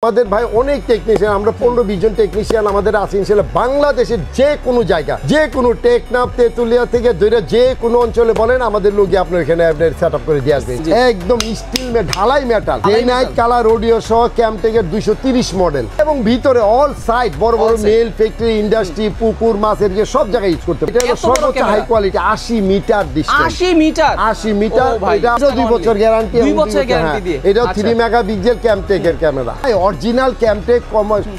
আমাদের ভাই অনেক টেকনিশিয়ান, আমরা 15-20 জন টেকনিশিয়ান আমাদের আছে ইনশাআল্লাহ। বাংলাদেশের যে কোনো জায়গা, যে কোনো টেকনাফ তেতুলিয়া থেকে ধরে যে কোনো অঞ্চলে বলেন, আমাদের লোক আপনার এখানে সেটআপ করে দিয়ে আসবে। একদম স্টিল ঢালাই metal, day night colour audio সহ ক্যামটেকের 230 মডেল এবং ভিতরে অল সাইড বড় বড় মেল ফ্যাক্টরি, ইন্ডাস্ট্রি, পুকুর, মাছের যে সব জায়গায় ইউজ করতে পারে। এটা সর্বোচ্চ high quality 80 metre distance. 80 metre এটা 2 বছর গ্যারান্টি, 2 বছর গ্যারান্টি দিয়ে। এটা 3 মেগাপিক্সেল ক্যামটেকের camera. Original Camtech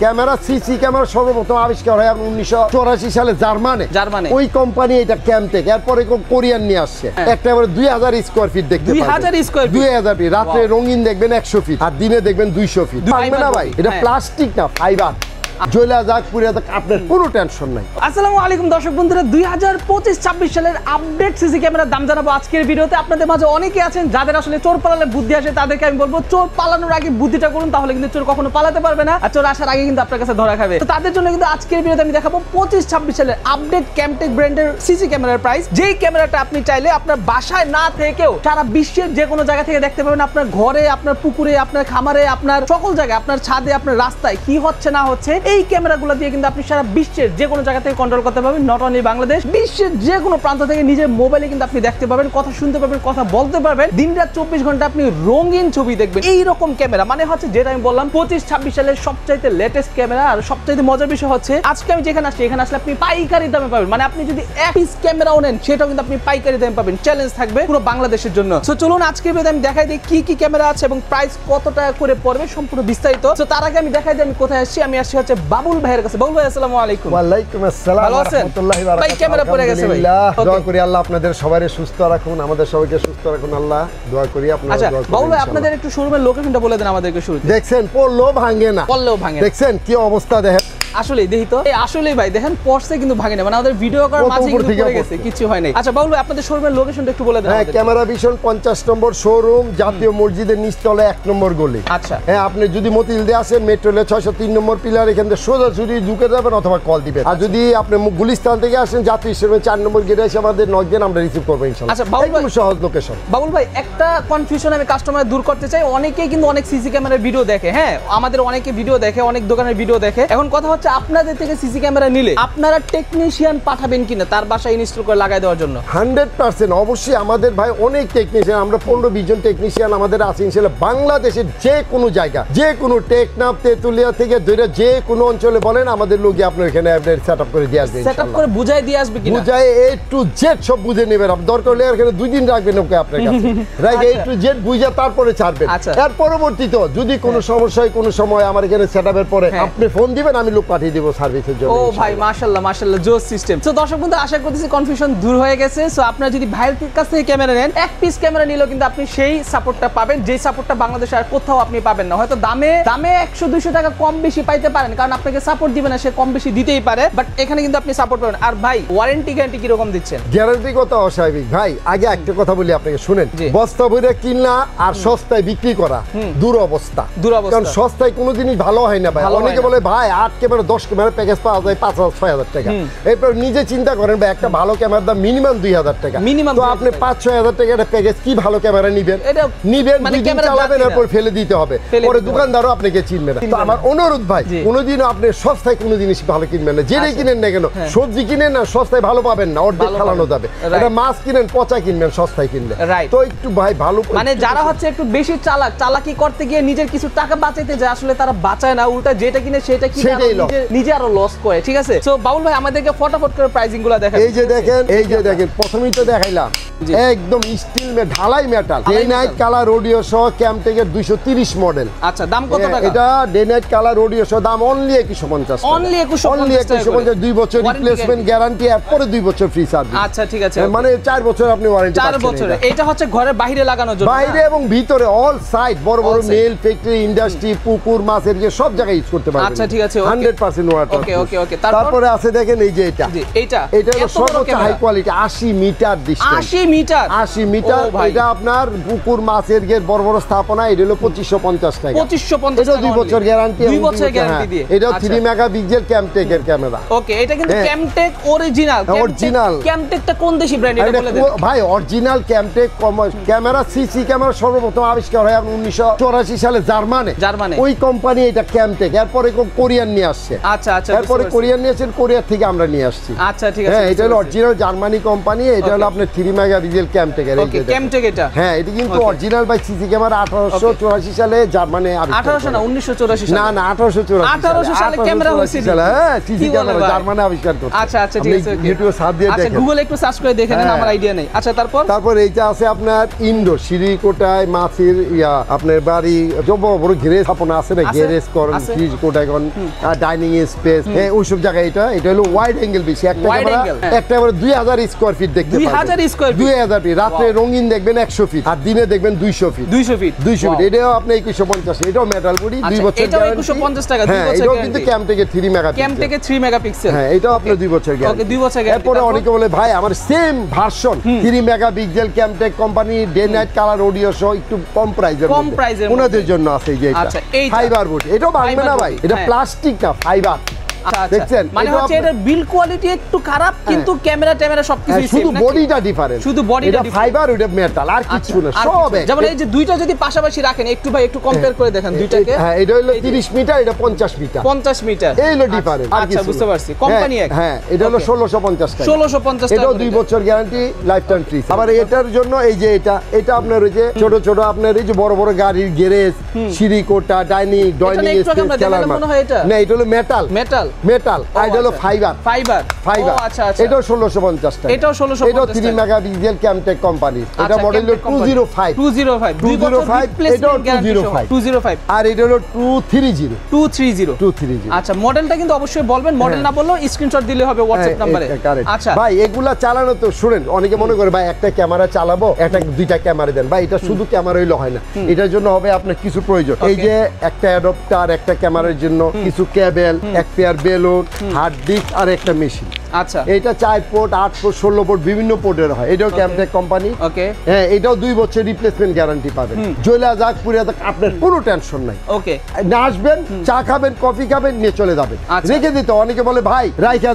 camera, CC camera সর্বপ্রথম আবিষ্কার হয় 1984 সালে জার্মানে। ওই কোম্পানি এটা ক্যামটেক, এরপরে কোরিয়ান নিয়ে আসছে। একটা 2000 স্কয়ার ফিট দেখতে পাবেন, 2000 ফিট। রাতে রঙিন দেখবেন 100 ফিট, আর দিনে দেখবেন 200 ফিট। পারবে না ভাই, এটা প্লাস্টিক না, ফাইবার। জয়লা যাক পুরিয়া যাক, আপনার কোনো টেনশন নাই। আসসালামু আলাইকুম দর্শক বন্ধুরা, 2025-26 সালের আপডেট সিসি ক্যামেরার দাম জানাবো আজকের ভিডিওতে। আপনাদের মাঝে অনেকে আছেন যাদের আসলে চোর পালালে বুদ্ধি আসে, তাদেরকে আমি বলবো চোর পালানোর আগে বুদ্ধিটা করুন, তাহলে কিন্তু চোর কখনো পালাতে পারবে না, আর চোর আসার আগে কিন্তু আপনার কাছে ধরা খাবে। তো তাদের জন্য কিন্তু আজকের ভিডিওতে আমি দেখাবো 25-26 সালের আপডেট ক্যামটেক ব্র্যান্ডের সিসি ক্যামেরার প্রাইস, যেই ক্যামেরাটা আপনি চাইলে আপনার বাসায় না থেকেও সারা বিশ্বের যে কোনো জায়গা থেকে দেখতে পাবেন। আপনার ঘরে, আপনার পুকুরে, আপনার খামারে, আপনার সকল জায়গায়, আপনার ছাদে, আপনার রাস্তায় কি হচ্ছে না হচ্ছে, এই ক্যামেরাগুলো দিয়ে কিন্তু আপনি সারা বিশ্বের যে কোনো জায়গা থেকে কন্ট্রোল করতে পারবেন। নট অনলি বাংলাদেশ, বিশ্বের যে কোনো প্রান্ত থেকে নিজের মোবাইলে কিন্তু আপনি দেখতে পাবেন, কথা শুনতে পারবেন, কথা বলতে পারবেন। দিনরাত 24 ঘন্টা আপনি রঙিন ছবি দেখবেন। এইরকম ক্যামেরা মানে হচ্ছে যেটা আমি বললাম 25-26 সালের সবচাইতে লেটেস্ট ক্যামেরা। আর সবচাইতে মজার বিষয় হচ্ছে আজকে আমি যেখানে আসছি, এখানে আসলে আপনি পাইকারি দামে পাবেন। মানে আপনি যদি এক পিস ক্যামেরাও নেন, সেটাও কিন্তু আপনি পাইকারি দামে পাবেন। চ্যালেঞ্জ থাকবে পুরো বাংলাদেশের জন্য। সো চলুন আজকের ভিডিওতে আমি দেখাই দিই কি কি ক্যামেরা আছে এবং প্রাইস কত টাকা করে পড়বে, সম্পূর্ণ বিস্তারিত। সো তার আগে আমি দেখাই দিই আমি কোথায় আসছি। আমি আসছি হচ্ছে বাবুল ভাইয়ের কাছে। বাবুল ভাই আসসালামু আলাইকুম। ওয়ালাইকুম আসসালাম ওয়া রাহমাতুল্লাহি ওয়া বারাকাতুহু। ভাই ক্যামেরা পড়ে গেছে ভাই। দোয়া করি আল্লাহ আপনাদের সবাইকে সুস্থ রাখুন, আমাদের সবাইকে সুস্থ রাখুন আল্লাহ, দোয়া করি। আপনারা দোয়া করুন। বাবুল ভাই আপনাদের একটু শোরুমের লোকেশনটা বলে দেন আমাদেরকে শুরুতে। দেখছেন পড়লেও ভাঙে না, পড়লেও ভাঙে না। দেখছেন কি অবস্থা দেখেন। আসলে দেখি তো, আসলে ভাই দেখেন পড়ছে কিন্তু ভাঙে না, মানে আমাদের ভিডিও করার মাঝে কিন্তু পড়ে গেছে, কিছু হয় নাই। আচ্ছা বাবুল ভাই আপনাদের শোরুমের লোকেশনটা একটু বলে দেন। হ্যাঁ, ক্যামেরা ভিশন 50 নম্বর শোরুম, জাতীয় মসজিদের নিচতলায় 1 নম্বর গলি। আচ্ছা হ্যাঁ, আপনি যদি মতিল দিয়ে আসেন মেট্রো রেল 603 নম্বর পিলার, এখান থেকে সোজাসুজি ঢুকে যাবেন অথবা কল দিবেন। আর যদি আপনি গুলিস্তান থেকে আসেন জাতীয় স্টেশনের 4 নম্বর গেটে এসে আমাদের নক দেন, আমরা রিসিভ করবো ইনশাআল্লাহ। আচ্ছা বাবুল ভাই, সহজ লোকেশন। বাবুল ভাই একটা কনফিউশন আমি কাস্টমার দূর করতে চাই। অনেকেই কিন্তু অনেক সিসি ক্যামেরার ভিডিও দেখে, হ্যাঁ আমাদের অনেকে ভিডিও দেখে, অনেক দোকানের ভিডিও দেখে। এখন কথা হচ্ছে আপনাদের থেকে সিসি ক্যামেরা নিলে আপনারা টেকনিশিয়ান পাঠাবেন কিনা তার বাসায় ইনস্টল করে লাগাই দেওয়ার জন্য? 100% অবশ্যই। আমাদের ভাই অনেক টেকনিশিয়ান, আমরা 15-20 জন টেকনিশিয়ান আমাদের আছে ইনশাআল্লাহ। বাংলাদেশের যে কোনো জায়গা, যে কোনো টেকনাফ তেতুলিয়া থেকে ধরে যে কোনো অঞ্চলে বলেন, আমাদের লোক আপনার এখানে সেটআপ করে দিয়ে আসবে। সেটআপ করে বুঝাই দিয়ে আসবে কিনা? বুঝাই A to Z সব বুঝে নেবেন। আপনি দরকার হলে এখানে 2 দিন রাখবেন ওকে আপনার কাছে, রাইট? A to Z বুঝা তারপরে ছাড়বেন। এর পরবর্তীতে যদি কোনো সমস্যা হয় কোনো সময় আমার এখানে সেটআপের পরে আপনি ফোন দিবেন, আমি লোক পাঠিয়ে দিব সার্ভিসের জন্য। ও ভাই মাশাআল্লাহ মাশাআল্লাহ, জোস সিস্টেম। সো দর্শক বন্ধু আশা করতেছি কনফিউশন দূর হয়ে গেছে। সো আপনারা যদি ভাইয়ের কাছ থেকে ক্যামেরা নেন, এক পিস ক্যামেরা নিলেও কিন্তু আপনি সেই সাপোর্টটা পাবেন, যে সাপোর্টটা বাংলাদেশে আর কোথাও আপনি পাবেন না। হয়তো দামে 100-200 টাকা কম বেশি পাইতে পারেন, কারণ আপনাকে সাপোর্ট দিবে না, সে কম বেশি দিতেই পারে, বাট এখানে কিন্তু আপনি সাপোর্ট পাবেন। আর ভাই ওয়ারেন্টি গ্যারান্টি কি রকম দিচ্ছেন? গ্যারান্টি কথা অস্বাভাবিক ভাই। আগে একটা কথা বলি আপনাকে, শুনেন। বস্তা ভরে কিনা আর সস্তায় বিক্রি করা দূর অবস্থা। কারণ সস্তায় কোনো জিনিস ভালো হয় না ভাই। অনেকে বলে ভাই 8 ক্যামেরা 10 ক্যামেরা প্যাকেজ পাওয়া যায় 5,000-6,000 টাকা। এরপর নিজে চিন্তা করেন ভাই, একটা ভালো ক্যামেরার দাম মিনিমাম 2,000 টাকা। তো আপনি 5-6,000 টাকা একটা প্যাকেজ কি ভালো ক্যামেরা নিবেন, চালাবেন, এরপর ফেলে দিতে হবে, পরে দোকানদারও আপনাকে চিনবে না। তো আমার অনুরোধ ভাই, কোনোদিনও আপনি সস্তায় কোনো জিনিস ভালো কিনবেন না। যেটাই কিনেন না কেন, সবজি কিনেন না সস্তায় ভালো পাবেন না, অর্ধেক খালানো যাবে। এটা মাছ কিনেন পচা কিনবেন সস্তায় কিনলে। তো একটু ভাই ভালো, মানে যারা হচ্ছে একটু বেশি চালাকি করতে গিয়ে নিজের কিছু টাকা বাঁচাইতে যায়, আসলে তারা বাঁচায় না, উল্টা যেটা কিনে সেটা কিনে নিজে আরো লস করে। ঠিক আছে, সো বাবুল ভাই আমাদেরকে ফটাফট করে প্রাইসিং গুলো দেখান। এই যে দেখেন, এই যে দেখেন, প্রথমেই তো দেখাইলাম একদম স্টিল ঢালাই metal, day night colour audio সহ ক্যামটেকের 230 মডেল। আচ্ছা দাম কত টাকা? এটা ডে নাইট কালার অডিও সহ দাম অনলি 2150 টাকা। অনলি 2150, 2 বছর রিপ্লেসমেন্ট গ্যারান্টি, এরপরে 2 বছর ফ্রি সার্ভিস। আচ্ছা ঠিক আছে, মানে 4 বছর আপনি ওয়ারেন্টি পাচ্ছেন। 4 বছর। এটা হচ্ছে ঘরের বাইরে লাগানোর জন্য, বাইরে এবং ভিতরে অল সাইড বড় বড় মেল ফ্যাক্টরি, ইন্ডাস্ট্রি, পুকুর, মাছের যে সব জায়গায় ইউজ করতে পারবেন। আচ্ছা ঠিক আছে, 100 100% ওয়াটার। ওকে ওকে ওকে। তারপরে আছে দেখেন এই যে এটা, জি এইটা হলো সর্বোচ্চ high quality 80 metre distance. 80 metre, 80 metre. এটা আপনার পুকুর মাছের গেট বড় বড় স্থাপনা। এটা হলো 2550 টাকা। 2550 এটা 2 বছর গ্যারান্টি। 2 বছর গ্যারান্টি দিয়ে। এটা 3 মেগাপিক্সেল ক্যামটেকের ক্যামেরা। ওকে, এটা কিন্তু ক্যামটেক অরিজিনাল। অরিজিনাল। ক্যামটেকটা কোন দেশি ব্র্যান্ড এটা বলে দেন ভাই। Original Camtech camera, CC camera সর্বপ্রথম আবিষ্কার হয় 1984 সালে জার্মানে। ওই কোম্পানি এটা ক্যামটেক। এরপরে কোরিয়ান নিয়ে আসছে। আচ্ছা আচ্ছা। এরপরে কোরিয়ান নিয়ে আসেন, কোরিয়া থেকে আমরা নিয়ে আসছি। আচ্ছা ঠিক আছে। হ্যাঁ, এটা হলো অরিজিনাল জার্মানি কোম্পানি। এটা হলো আপনার 3 মেগাপিক্সেল ক্যামটেকের। ওকে, ক্যামটেক এটা। হ্যাঁ, এটা কিন্তু অরিজিনাল বাই সিসি ক্যামেরা 1884 সালে জার্মানি আবিষ্কার। 1800 না 1984 সালে। না না 1884 সালে ক্যামেরা হয়েছিল। হ্যাঁ, সিসি ক্যামেরা জার্মানি আবিষ্কার করতে। আচ্ছা আচ্ছা ঠিক আছে। ইউটিউবে সার্চ দিয়ে দেখেন। আচ্ছা, গুগলে একটু সার্চ করে দেখে নেন, আমার আইডিয়া নেই। আচ্ছা, তারপর এইটা আছে আপনার ইনডোর সিঁড়িকোটায় মাছের আপনার বাড়ি বড় বড় গ্যারেজ স্থাপনা আছে না, গ্যারেজ করেন সিঁড়িকোটায় কোন ডাইনিং স্পেস, ওইসব জায়গায় এটা হলো ওয়াইড অ্যাঙ্গেল বেশি। একটা ক্যামেরা 2000 স্কয়ার ফিট দেখতে পাবেন। 2000 স্কয়ার ফিট। 2000 ফিট। রাতে রঙিন দেখবেন 100 ফিট, আর দিনে দেখবেন 200 ফিট। 200 ফিট। এটাও আপনি 2150। এটাও মেটাল বডি, 2 বছর এটাও 2150 টাকা, 2 বছর এটাও কিন্তু ক্যামটেকের 3 মেগাপিক্সেল। ক্যামটেকের 3 মেগাপিক্সেল। হ্যাঁ, এটাও আপনার 2 বছর গ্যারান্টি। ওকে, 2 বছর গ্যারান্টি। এরপরে অনেকে বলে ভাই আমার same version 3 megapixel Camtech company day night colour audio সহ একটু কম প্রাইসের ওনাদের জন্য আছে এই যে এটা ফাইবার বোর্ড। এটাও ভাঙবে না ভাই, এটা প্লাস্টিক না, ফাইবার। দেখছেন, মানে হচ্ছে এটার বিল কোয়ালিটি একটু খারাপ, কিন্তু ক্যামেরা সবকিছু সেম। শুধু বডিটা ডিফারেন্ট, শুধু বডিটা ডিফারেন্ট। ফাইবার ওটা মেটাল, আর কিছু না, সব এক। যেমন এই যে দুইটা যদি পাশাপাশি রাখেন, একটু কম্পেয়ার করে দেখেন দুইটাকে। হ্যাঁ, এটা হলো 30 মিটার, এটা 50 মিটার। 50 মিটার এই হলো ডিফারেন্স। আচ্ছা, বুঝতে পারছি। কোম্পানি এক। হ্যাঁ, এটা হলো 1650 টাকা। 1650 টাকা। এটাও 2 বছর গ্যারান্টি, লাইফ টাইম ফ্রি। আবার এটার জন্য এই যে এটা আপনার ওই যে ছোট ছোট আপনার এই যে বড় বড় গাড়ির গ্যারেজ, সিঁড়িকোটা, ডাইনিং স্পেস, খেলার মাঠ। না, এটা হলো মেটাল। এটা হলো ফাইবার। ও আচ্ছা আচ্ছা। এটাও 1650 টাকা। এটাও 1650 এটাও 3 মেগাপিক্সেল ক্যামটেক কোম্পানি। এটা মডেল হলো 205। 205 এটাও 205। আর এটা হলো 230। আচ্ছা, মডেলটা কিন্তু অবশ্যই বলবেন, মডেল না বললেও স্ক্রিনশট দিলে হবে হোয়াটসঅ্যাপ নম্বরে। আচ্ছা ভাই, এগুলা চালানো তো শুনেন, অনেকে মনে করে ভাই একটা ক্যামেরা চালাবো, একটা দুইটা ক্যামেরা দেন। ভাই, এটা শুধু ক্যামেরা হইলে হয় না, এটার জন্য হবে আপনার কিছু প্রয়োজন। এই যে একটা অ্যাডাপ্টার, একটা ক্যামেরার জন্য কিছু কেবল, এক পেয়ার বেলুন, হার্ড ডিস্ক আর একটা মেশিন। আচ্ছা, এটা 4 পোর্ট, 8 পোর্ট, 16 পোর্ট বিভিন্ন পোর্টের হয়। এটাও ক্যামটেক কোম্পানি। ওকে। হ্যাঁ, এটাও 2 বছর রিপ্লেসমেন্ট গ্যারান্টি পাবেন। জ্বলা যাক পুড়ে যাক, আপনার কোনো টেনশন নাই। ওকে, না আসবেন, চা খাবেন, কফি খাবেন, নিয়ে চলে যাবেন, রেখে দিতে। অনেকে বলে ভাই রাইখা